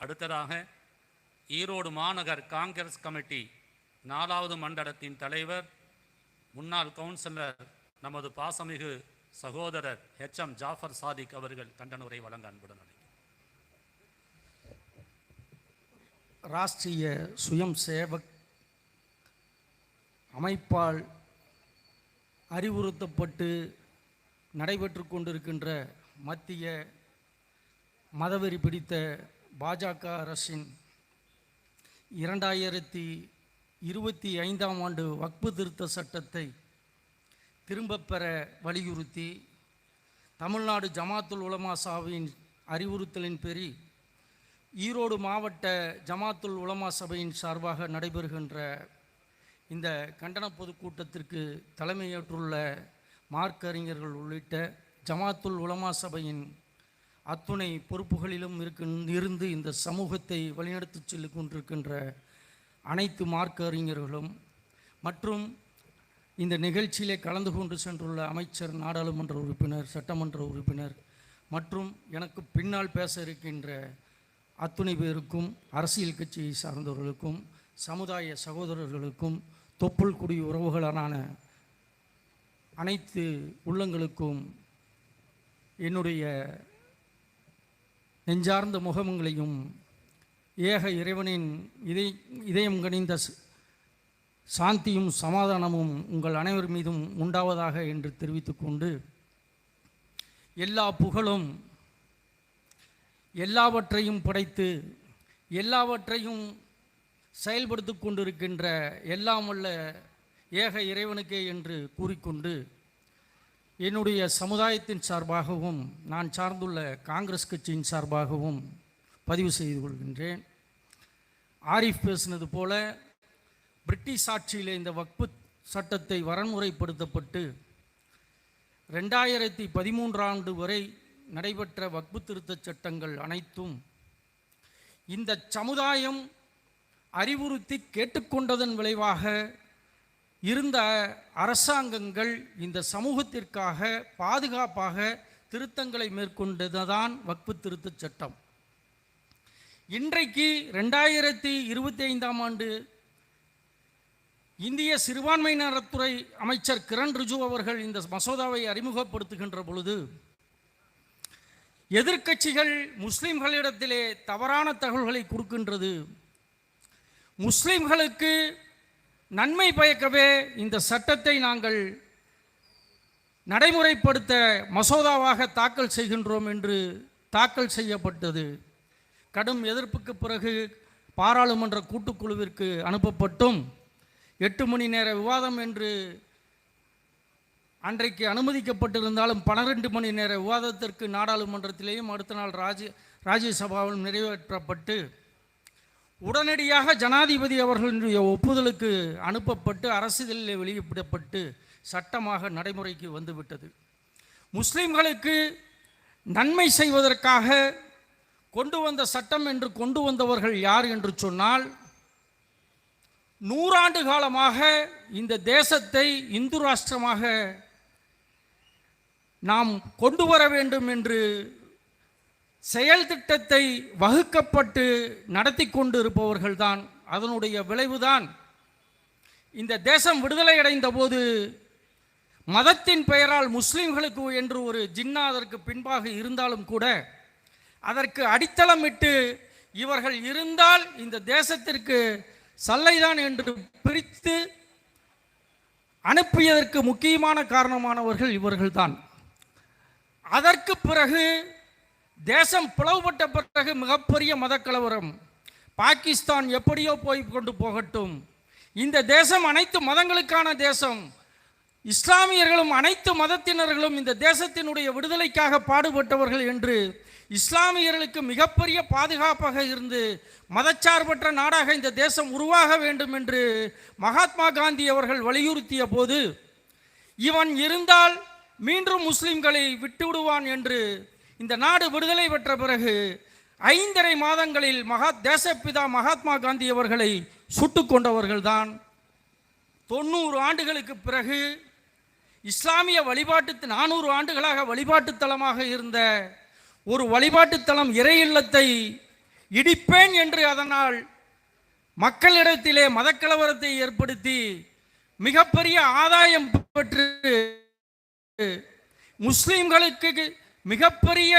அடுத்ததாக ஈரோடு மாநகர் காங்கிரஸ் கமிட்டி 4வது மண்டலத்தின் தலைவர் முன்னாள் கவுன்சிலர் நமது பாசமிகு சகோதரர் HM ஜாஃபர் சாதிக் அவர்கள் கண்டனுரை வழங்க அன்புடன் அழைக்கிறேன். ராஷ்டிரிய சுயம் சேவக் அமைப்பால் அறிவுறுத்தப்பட்டு நடைபெற்று கொண்டிருக்கின்ற மத்திய மதவெறி பிடித்த பாஜக அரசின் 2025ஆம் ஆண்டு வக்பு திருத்த சட்டத்தை திரும்பப் பெற வலியுறுத்தி தமிழ்நாடு ஜமாத்துல் உலமா சபையின் அறிவுறுத்தலின் பேரில் ஈரோடு மாவட்ட ஜமாத்துல் உலமா சபையின் சார்பாக நடைபெறுகின்ற இந்த கண்டன பொதுக்கூட்டத்திற்கு தலைமையேற்றுள்ள மார்க்கறிஞர்கள் உள்ளிட்ட ஜமாத்துல் உலமா சபையின் அத்துணை பொறுப்புகளிலும் இருந்து இந்த சமூகத்தை வழிநடத்தி செல்லு கொண்டிருக்கின்ற அனைத்து மார்க்க அறிஞர்களும் மற்றும் இந்த நிகழ்ச்சியிலே கலந்து கொண்டு சென்றுள்ள அமைச்சர், நாடாளுமன்ற உறுப்பினர், சட்டமன்ற உறுப்பினர் மற்றும் எனக்கு பின்னால் பேச இருக்கின்ற அத்துணை பேருக்கும், அரசியல் கட்சியை சார்ந்தவர்களுக்கும், சமுதாய சகோதரர்களுக்கும், தொப்புள் குடி உறவுகளான அனைத்து உள்ளங்களுக்கும் என்னுடைய நெஞ்சார்ந்த முகங்களையும் ஏக இறைவனின் இதயம் கனிந்த சாந்தியும் சமாதானமும் உங்கள் அனைவர் மீதும் உண்டாவதாக என்று தெரிவித்துக்கொண்டு, எல்லா புகழும் எல்லாவற்றையும் படைத்து எல்லாவற்றையும் செயல்படுத்தி கொண்டிருக்கின்ற எல்லாம் வல்ல ஏக இறைவனுக்கே என்று கூறிக்கொண்டு, என்னுடைய சமுதாயத்தின் சார்பாகவும் நான் சார்ந்துள்ள காங்கிரஸ் கட்சியின் சார்பாகவும் பதிவு செய்து கொள்கின்றேன். ஆரிஃப் பேசினது போல பிரிட்டிஷ் ஆட்சியிலே இந்த வக்பு சட்டத்தை வரன்முறைப்படுத்தப்பட்டு 2013 ஆண்டு வரை நடைபெற்ற வக்பு திருத்த சட்டங்கள் அனைத்தும் இந்த சமுதாயம் அறிவுறுத்தி கேட்டுக்கொண்டதன் விளைவாக இருந்த அரசாங்கங்கள் இந்த சமூகத்திற்காக பாதுகாப்பாக திருத்தங்களை மேற்கொண்டதுதான் வக்பு திருத்த சட்டம். இன்றைக்கு 2025ஆம் ஆண்டு இந்திய சிறுபான்மையினரத்துறை அமைச்சர் கிரண் ரிஜிஜு அவர்கள் இந்த மசோதாவை அறிமுகப்படுத்துகின்ற பொழுது, எதிர்க்கட்சிகள் முஸ்லிம்களிடத்திலே தவறான தகவல்களை கொடுக்கின்றது, முஸ்லிம்களுக்கு நன்மை பயக்கவே இந்த சட்டத்தை நாங்கள் நடைமுறைப்படுத்த மசோதாவாக தாக்கல் செய்கின்றோம் என்று தாக்கல் செய்யப்பட்டது. கடும் எதிர்ப்புக்கு பிறகு பாராளுமன்ற கூட்டுக்குழுவிற்கு அனுப்பப்பட்டும் 8 மணி நேர விவாதம் என்று அன்றைக்கு அனுமதிக்கப்பட்டிருந்தாலும் 12 மணி நேர விவாதத்திற்கு நாடாளுமன்றத்திலேயும் அடுத்த நாள் ராஜ்யசபாவில் நிறைவேற்றப்பட்டு உடனடியாக ஜனாதிபதி அவர்களுடைய ஒப்புதலுக்கு அனுப்பப்பட்டு அரசிதழில் வெளியிடப்பட்டு சட்டமாக நடைமுறைக்கு வந்துவிட்டது. முஸ்லிம்களுக்கு நன்மை செய்வதற்காக கொண்டு வந்த சட்டம் என்று கொண்டு வந்தவர்கள் யார் என்று சொன்னால், 100 ஆண்டு காலமாக இந்த தேசத்தை இந்து ராஷ்டிரமாக நாம் கொண்டு வர வேண்டும் என்று செயல் திட்டத்தை வகுக்கப்பட்டு நடத்தி கொண்டு இருப்பவர்கள்தான். அதனுடைய விளைவுதான் இந்த தேசம் விடுதலை அடைந்த போது மதத்தின் பெயரால் முஸ்லிம்களுக்கு என்று ஒரு ஜின்னா அதற்கு பின்பாக இருந்தாலும் கூட அதற்கு அடித்தளமிட்டு இவர்கள் இருந்தால் இந்த தேசத்திற்கு சல்லைதான் என்று பிரித்து அனுப்பியதற்கு முக்கியமான காரணமானவர்கள் இவர்கள்தான். அதற்கு பிறகு தேசம் பிளவுபட்ட பிறகு மிகப்பெரிய மதக்கலவரம், பாகிஸ்தான் எப்படியோ போய் கொண்டு போகட்டும், இந்த தேசம் அனைத்து மதங்களுக்கான தேசம், இஸ்லாமியர்களும் அனைத்து மதத்தினர்களும் இந்த தேசத்தினுடைய விடுதலைக்காக பாடுபட்டவர்கள் என்று இஸ்லாமியர்களுக்கு மிகப்பெரிய பாதுகாப்பாக இருந்து மதச்சார்பற்ற நாடாக இந்த தேசம் உருவாக வேண்டும் என்று மகாத்மா காந்தி அவர்கள் வலியுறுத்திய போது, இவன் இருந்தால் மீண்டும் முஸ்லிம்களை விட்டுவிடுவான் என்று இந்த நாடு விடுதலை பெற்ற பிறகு 5.5 மாதங்களில் தேசப்பிதா மகாத்மா காந்தி அவர்களை சுட்டு கொண்டவர்கள்தான். 90 ஆண்டுகளுக்கு பிறகு இஸ்லாமிய வழிபாட்டு 400 ஆண்டுகளாக வழிபாட்டு தலமாக இருந்த ஒரு வழிபாட்டு தலம் இறை இல்லத்தை இடிப்பேன் என்று அதனால் மக்களிடத்திலே மதக்கலவரத்தை ஏற்படுத்தி மிகப்பெரிய ஆதாயம் பெற்று முஸ்லிம்களுக்கு மிகப்பெரிய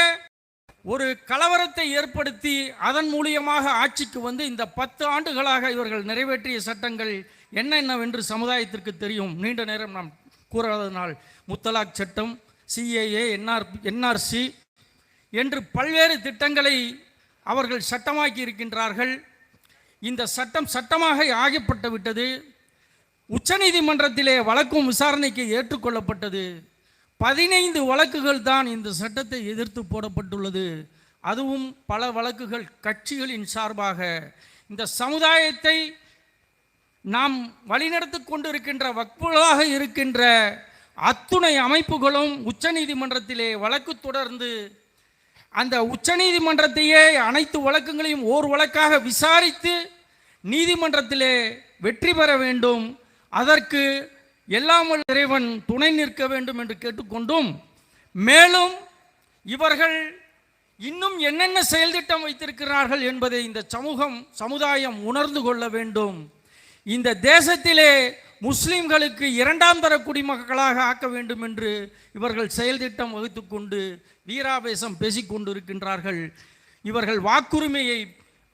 ஒரு கலவரத்தை ஏற்படுத்தி அதன் மூலியமாக ஆட்சிக்கு வந்து இந்த 10 ஆண்டுகளாக இவர்கள் நிறைவேற்றிய சட்டங்கள் என்னென்னவென்று சமுதாயத்திற்கு தெரியும். நீண்ட நேரம் நாம் கூறாதனால் முத்தலாக் சட்டம், CAA, NRC என்று பல்வேறு திட்டங்களை அவர்கள் சட்டமாக்கி இருக்கின்றார்கள். இந்த சட்டம் சட்டமாக ஆகப்பட்டு விட்டது. உச்சநீதிமன்றத்திலே வழக்கும் விசாரணைக்கு ஏற்றுக்கொள்ளப்பட்டது. 15 வழக்குகள் தான் இந்த சட்டத்தை எதிர்த்து போடப்பட்டுள்ளது. அதுவும் பல வழக்குகள் கட்சிகளின் சார்பாக. இந்த சமுதாயத்தை நாம் வழிநடத்தி கொண்டிருக்கின்ற வக்ஃபுகளாக இருக்கின்ற அத்துணை அமைப்புகளும் உச்சநீதிமன்றத்திலே வழக்கு தொடர்ந்து அந்த உச்சநீதிமன்றத்தையே அனைத்து வழக்குகளையும் ஓர் வழக்காக விசாரித்து நீதிமன்றத்திலே வெற்றி பெற வேண்டும். அதற்கு எல்லாம் வல்ல இறைவன் துணை நிற்க வேண்டும் என்று கேட்டுக்கொண்டும், மேலும் இவர்கள் இன்னும் என்னென்ன செயல் திட்டம் வைத்திருக்கிறார்கள் என்பதை இந்த சமுதாயம் உணர்ந்து கொள்ள வேண்டும். இந்த தேசத்திலே முஸ்லிம்களுக்கு 2ஆம் தர குடிமக்களாக ஆக்க வேண்டும் என்று இவர்கள் செயல் திட்டம் வகுத்து கொண்டு வீராவேசம் பேசிக்கொண்டிருக்கின்றார்கள். இவர்கள் வாக்குரிமையை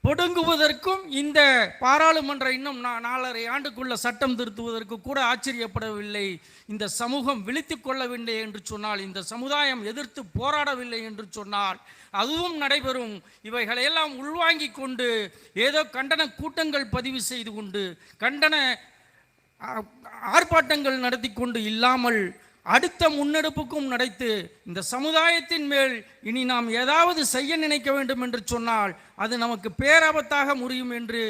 பொடுங்குவதற்கும் இந்த பாராளுமன்ற இன்னும் 4.5 ஆண்டுக்குள்ள சட்டம் திருத்துவதற்கு கூட ஆச்சரியப்படவில்லை. இந்த சமூகம் விழித்து கொள்ளவில்லை என்று சொன்னால், இந்த சமுதாயம் எதிர்த்து போராடவில்லை என்று சொன்னால் அதுவும் நடைபெறும். இவைகளையெல்லாம் உள்வாங்கி கொண்டு ஏதோ கண்டன கூட்டங்கள் பதிவு செய்து கொண்டு கண்டன ஆர்ப்பாட்டங்கள் நடத்தி கொண்டு இல்லாமல் அடுத்த முன்னெடுப்புக்கும் நடத்து இந்த சமுதாயத்தின் மேல் இனி நாம் ஏதாவது செய்ய நினைக்க வேண்டும் என்று சொன்னால் அது நமக்கு பேராபத்தாக முடியும் என்று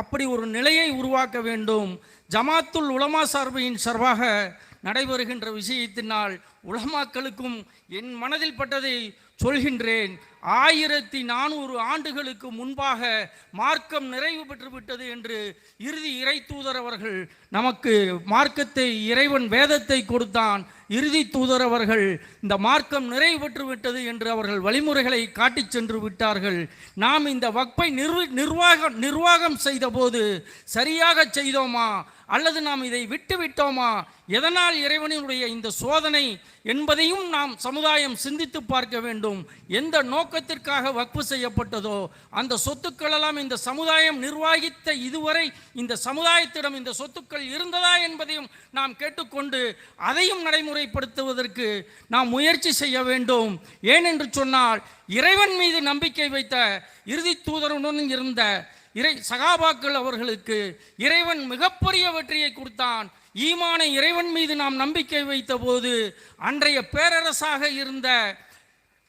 அப்படி ஒரு நிலையை உருவாக்க வேண்டும். ஜமாத்துல் உலமா சார்பின் சார்பாக நடைபெறுகின்ற விஷயத்தினால் உலமாக்களுக்கும் என் மனதில் பட்டதை சொல்கின்றேன். 1400 ஆண்டுகளுக்கு முன்பாக மார்க்கம் நிறைவு பெற்றுவிட்டது என்று இறுதி இறை தூதர் அவர்கள் நமக்கு மார்க்கத்தை, இறைவன் வேதத்தை கொடுத்தான். இறுதி தூதர் அவர்கள் இந்த மார்க்கம் நிறைவு பெற்றுவிட்டது என்று அவர்கள் வழிமுறைகளை காட்டி சென்று விட்டார்கள். நாம் இந்த வக்ஃபை நிர்வாகம் செய்த போது சரியாக செய்தோமா அல்லது நாம் இதை விட்டு விட்டோமா, எதனால் இறைவனுடைய இந்த சோதனை என்பதையும் நாம் சமுதாயம் சிந்தித்து பார்க்க வேண்டும். எந்த நோக்கத்திற்காக வக்ஃபு செய்யப்பட்டதோ அந்த சொத்துக்கள் எல்லாம் இந்த சமுதாயம் நிர்வகித்த இதுவரை இந்த சமுதாயத்திடம் இந்த சொத்துக்கள் இருந்ததா என்பதையும் நாம் கேட்டுக்கொண்டு அதையும் நடைமுறைப்படுத்துவதற்கு நாம் முயற்சி செய்ய வேண்டும். ஏனென்று சொன்னால் இறைவன் மீது நம்பிக்கை வைத்த இறுதி தூதருடன் இருந்த சகாபாக்கள் அவர்களுக்கு இறைவன் மிகப்பெரிய வெற்றியை கொடுத்தான். ஈமானை இறைவன் மீது நாம் நம்பிக்கை வைத்த போது அன்றைய பேரரசாக இருந்த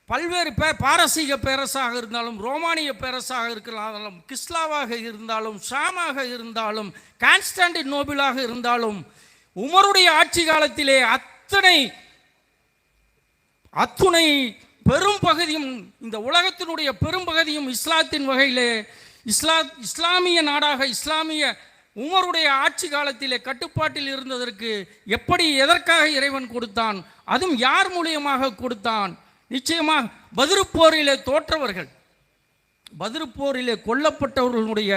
பல்வேறு பாரசீக பேரரசாக இருந்தாலும், ரோமானிய பேரரசாக இருந்தாலும், கிஸ்லாவாக இருந்தாலும், ஷாமாக இருந்தாலும், கான்ஸ்டாண்டினோபிளாக இருந்தாலும், உமருடைய ஆட்சி காலத்திலே அத்துணை பெரும் பகுதியும் இந்த உலகத்தினுடைய பெரும் பகுதியும் இஸ்லாத்தின் வகையிலே இஸ்லாமிய நாடாக இஸ்லாமிய உமருடைய ஆட்சி காலத்திலே கட்டுப்பாட்டில் இருந்ததற்கு எப்படி எதற்காக இறைவன் கொடுத்தான், அதுவும் யார் மூலியமாக கொடுத்தான். நிச்சயமாக பத்ர் போரிலே தோற்றவர்கள், பத்ர் போரிலே கொல்லப்பட்டவர்களுடைய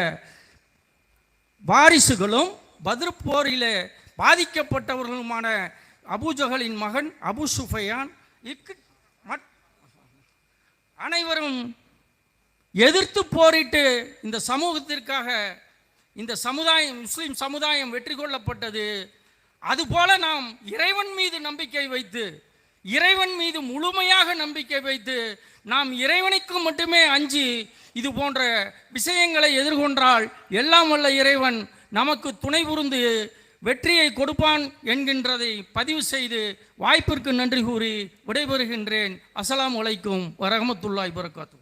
வாரிசுகளும் பத்ர் போரிலே பாதிக்கப்பட்டவர்களுமான அபூஜஹலின் மகன் அபு சுஃபையான் அனைவரும் எதிர்த்து போரிட்டு இந்த சமூகத்திற்காக இந்த சமுதாயம், முஸ்லிம் சமுதாயம் வெற்றி கொள்ளப்பட்டது. அதுபோல நாம் இறைவன் மீது நம்பிக்கை வைத்து, இறைவன் மீது முழுமையாக நம்பிக்கை வைத்து, நாம் இறைவனுக்கு மட்டுமே அஞ்சி இது போன்ற விஷயங்களை எதிர்கொண்டால் எல்லாம் வல்ல இறைவன் நமக்கு துணை புரிந்து வெற்றியை கொடுப்பான் என்கின்றதை பதிவு செய்து வாய்ப்பிற்கு நன்றி கூறி விடைபெறுகின்றேன். அஸ்ஸலாமு அலைக்கும் வரஹ்மத்துல்லாஹி வபரகாத்துஹு.